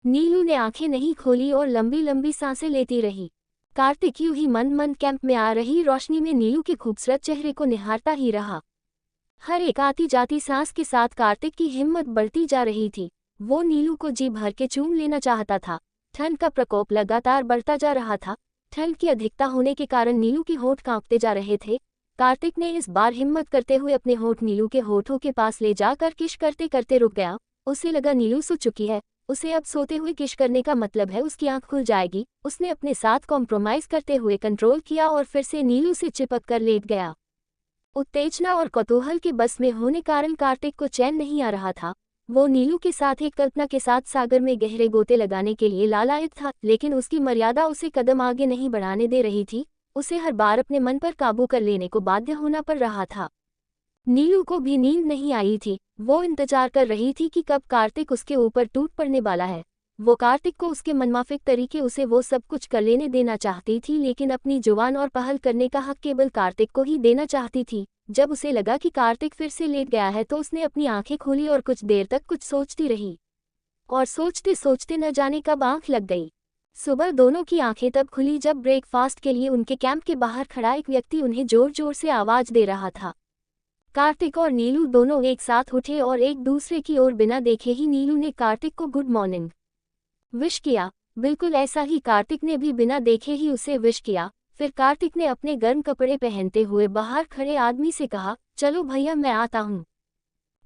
नीलू ने आंखें नहीं खोली और लंबी लंबी सांसें लेती रही। कार्तिक यूं ही मन मन कैंप में आ रही रोशनी में नीलू के खूबसूरत चेहरे को निहारता ही रहा। हर एक आती जाती सांस के साथ कार्तिक की हिम्मत बढ़ती जा रही थी। वो नीलू को जी भर के चूम लेना चाहता था। ठंड का प्रकोप लगातार बढ़ता जा रहा था। ठंड की अधिकता होने के कारण नीलू के होंठ कांपते जा रहे थे। कार्तिक ने इस बार हिम्मत करते हुए अपने होंठ नीलू के होठों के पास ले जाकर किश करते करते रुक गया। उसे लगा नीलू सो चुकी है, उसे अब सोते हुए किश करने का मतलब है उसकी आंख खुल जाएगी। उसने अपने साथ कॉम्प्रोमाइज करते हुए कंट्रोल किया और फिर से नीलू से चिपक कर लेट गया। उत्तेजना और कौतूहल के बस में होने कारण कार्तिक को चैन नहीं आ रहा था। वो नीलू के साथ एक कल्पना के साथ सागर में गहरे गोते लगाने के लिए लालायित था, लेकिन उसकी मर्यादा उसे कदम आगे नहीं बढ़ाने दे रही थी। उसे हर बार अपने मन पर काबू कर लेने को बाध्य होना पड़ रहा था। नीलू को भी नींद नहीं आई थी। वो इंतजार कर रही थी कि कब कार्तिक उसके ऊपर टूट पड़ने वाला है। वो कार्तिक को उसके मनमाफिक तरीके उसे वो सब कुछ कर लेने देना चाहती थी, लेकिन अपनी जुबान और पहल करने का हक केवल कार्तिक को ही देना चाहती थी। जब उसे लगा कि कार्तिक फिर से लेट गया है तो उसने अपनी आंखें खोली और कुछ देर तक कुछ सोचती रही। और सोचते सोचते न जाने कब आंख लग गई। सुबह दोनों की आंखें तब खुली जब ब्रेकफास्ट के लिए उनके कैंप के बाहर खड़ा एक व्यक्ति उन्हें जोर जोर से आवाज दे रहा था। कार्तिक और नीलू दोनों एक साथ उठे और एक दूसरे की ओर बिना देखे ही नीलू ने कार्तिक को गुड मॉर्निंग विश किया। बिल्कुल ऐसा ही कार्तिक ने भी बिना देखे ही उसे विश किया। फिर कार्तिक ने अपने गर्म कपड़े पहनते हुए बाहर खड़े आदमी से कहा, चलो भैया मैं आता हूँ।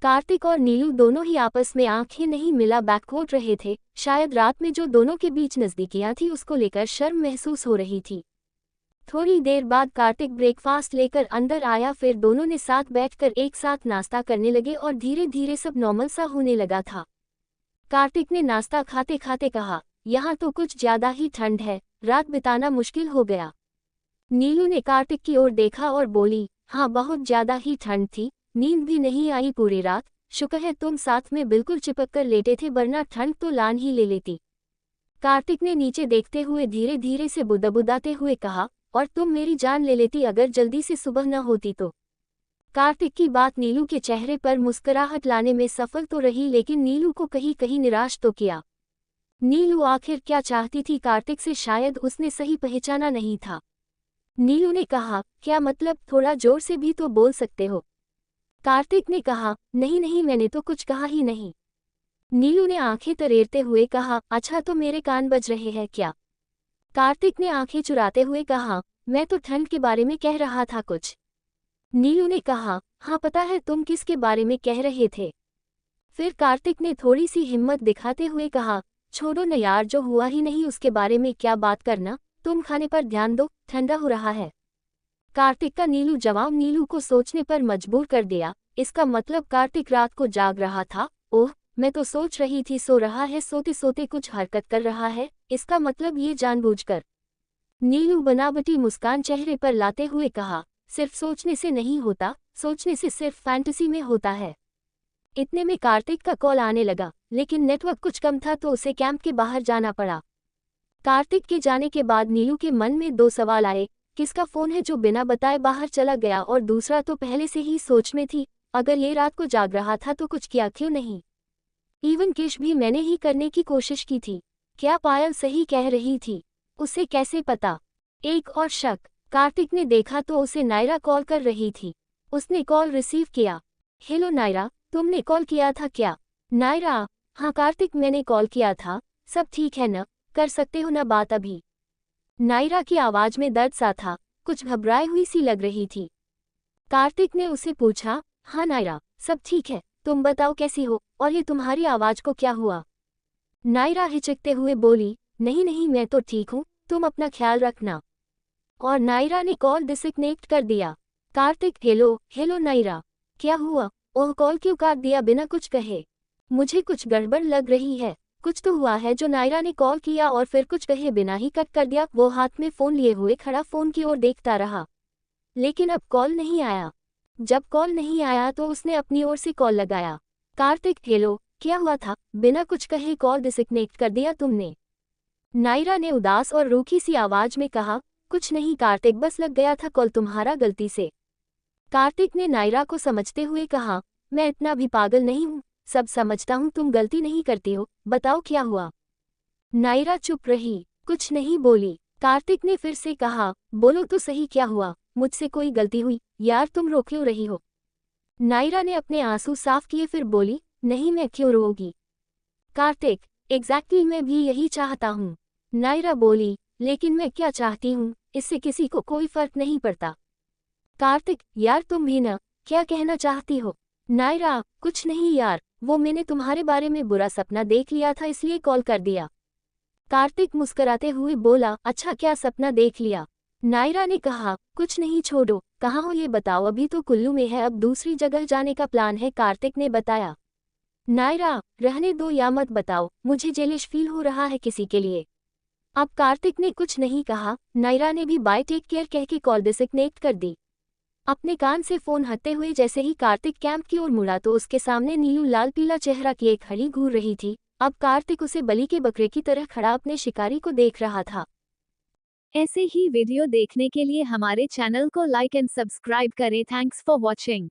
कार्तिक और नीलू दोनों ही आपस में आंखें नहीं मिला बैकवोट रहे थे। शायद रात में जो दोनों के बीच नजदीकियां थी उसको लेकर शर्म महसूस हो रही थी। थोड़ी देर बाद कार्तिक ब्रेकफास्ट लेकर अंदर आया। फिर दोनों ने साथ बैठकर एक साथ नाश्ता करने लगे और धीरे धीरे सब नॉर्मल सा होने लगा था। कार्तिक ने नाश्ता खाते खाते कहा, यहाँ तो कुछ ज्यादा ही ठंड है, रात बिताना मुश्किल हो गया। नीलू ने कार्तिक की ओर देखा और बोली, हाँ बहुत ज्यादा ही ठंड थी, नींद भी नहीं आई पूरी रात। शुक्र है तुम साथ में बिल्कुल चिपक कर लेटे थे, वरना ठंड तो लान ही ले लेती। कार्तिक ने नीचे देखते हुए धीरे धीरे से बुदबुदाते हुए कहा, और तुम मेरी जान ले लेती अगर जल्दी से सुबह न होती तो। कार्तिक की बात नीलू के चेहरे पर मुस्कुराहट लाने में सफल तो रही, लेकिन नीलू को कहीं कहीं निराश तो किया। नीलू आखिर क्या चाहती थी कार्तिक से शायद उसने सही पहचाना नहीं था। नीलू ने कहा, क्या मतलब, थोड़ा जोर से भी तो बोल सकते हो। कार्तिक ने कहा, नहीं नहीं मैंने तो कुछ कहा ही नहीं। नीलू ने आंखें तरेरते हुए कहा, अच्छा तो मेरे कान बज रहे हैं क्या। कार्तिक ने आंखें चुराते हुए कहा, मैं तो ठंड के बारे में कह रहा था कुछ। नीलू ने कहा, हाँ पता है तुम किसके बारे में कह रहे थे। फिर कार्तिक ने थोड़ी सी हिम्मत दिखाते हुए कहा, छोड़ो न यार, जो हुआ ही नहीं उसके बारे में क्या बात करना, तुम खाने पर ध्यान दो, ठंडा हो रहा है। कार्तिक का नीलू जवाब नीलू को सोचने पर मजबूर कर दिया। इसका मतलब कार्तिक रात को जाग रहा था। ओह, मैं तो सोच रही थी सो रहा है, सोते सोते कुछ हरकत कर रहा है, इसका मतलब ये जानबूझकर। नीलू बनावटी मुस्कान चेहरे पर लाते हुए कहा, सिर्फ सोचने से नहीं होता, सोचने से सिर्फ फैंटेसी में होता है। इतने में कार्तिक का कॉल आने लगा, लेकिन नेटवर्क कुछ कम था तो उसे कैंप के बाहर जाना पड़ा। कार्तिक के जाने के बाद नीलू के मन में दो सवाल आए, किसका फोन है जो बिना बताए बाहर चला गया, और दूसरा तो पहले से ही सोच में थी, अगर ये रात को जाग रहा था तो कुछ किया क्यों नहीं। इवन किश भी मैंने ही करने की कोशिश की थी। क्या पायल सही कह रही थी, उसे कैसे पता। एक और शक, कार्तिक ने देखा तो उसे नायरा कॉल कर रही थी। उसने कॉल रिसीव किया। हेलो नायरा, तुमने कॉल किया था क्या। नायरा, हाँ कार्तिक मैंने कॉल किया था, सब ठीक है न, कर सकते हो न बात अभी। नायरा की आवाज में दर्द सा था, कुछ घबराई हुई सी लग रही थी। कार्तिक ने उसे पूछा, हाँ नायरा सब ठीक है, तुम बताओ कैसी हो, और ये तुम्हारी आवाज को क्या हुआ। नायरा हिचकते हुए बोली, नहीं नहीं मैं तो ठीक हूँ, तुम अपना ख्याल रखना। और नायरा ने कॉल डिस्कनेक्ट कर दिया। कार्तिक, हेलो हेलो नायरा, क्या हुआ, ओह कॉल क्यों काट दिया बिना कुछ कहे। मुझे कुछ गड़बड़ लग रही है, कुछ तो हुआ है जो नायरा ने कॉल किया और फिर कुछ कहे बिना ही कट कर दिया। वो हाथ में फ़ोन लिए हुए खड़ा फ़ोन की ओर देखता रहा, लेकिन अब कॉल नहीं आया। जब कॉल नहीं आया तो उसने अपनी ओर से कॉल लगाया। कार्तिक, हेलो, क्या हुआ था, बिना कुछ कहे कॉल डिस्कनेक्ट कर दिया तुमने। नायरा ने उदास और रूखी सी आवाज में कहा, कुछ नहीं कार्तिक, बस लग गया था कॉल तुम्हारा गलती से। कार्तिक ने नायरा को समझते हुए कहा, मैं इतना भी पागल नहीं हूँ, सब समझता हूँ, तुम गलती नहीं करती हो, बताओ क्या हुआ। नायरा चुप रही, कुछ नहीं बोली। कार्तिक ने फिर से कहा, बोलो तो सही, क्या हुआ? मुझसे कोई गलती हुई? यार तुम रो क्यों रही हो? नायरा ने अपने आंसू साफ किए, फिर बोली, नहीं मैं क्यों रोऊंगी? कार्तिक, एग्जैक्टली मैं भी यही चाहता हूँ। नायरा बोली, लेकिन मैं क्या चाहती हूँ इससे किसी को कोई फर्क नहीं पड़ता। कार्तिक, यार तुम भी ना, क्या कहना चाहती हो? नायरा, कुछ नहीं यार, वो मैंने तुम्हारे बारे में बुरा सपना देख लिया था इसलिए कॉल कर दिया। कार्तिक मुस्कुराते हुए बोला, अच्छा क्या सपना देख लिया? नायरा ने कहा, कुछ नहीं, छोड़ो, कहाँ हो ये बताओ? अभी तो कुल्लू में है, अब दूसरी जगह जाने का प्लान है, कार्तिक ने बताया। नायरा, रहने दो या मत बताओ, मुझे जेलिश फील हो रहा है किसी के लिए। अब कार्तिक ने कुछ नहीं कहा। नायरा ने भी बाय टेक केयर कह के कॉल डिस्कनेक्ट कर दी। अपने कान से फोन हटते हुए जैसे ही कार्तिक कैंप की ओर मुड़ा तो उसके सामने नीलू लाल पीला चेहरा किए खड़ी घूर रही थी। अब कार्तिक उसे बलि के बकरे की तरह खड़ा अपने शिकारी को देख रहा था। ऐसे ही वीडियो देखने के लिए हमारे चैनल को लाइक एंड सब्सक्राइब करें। Thanks for watching.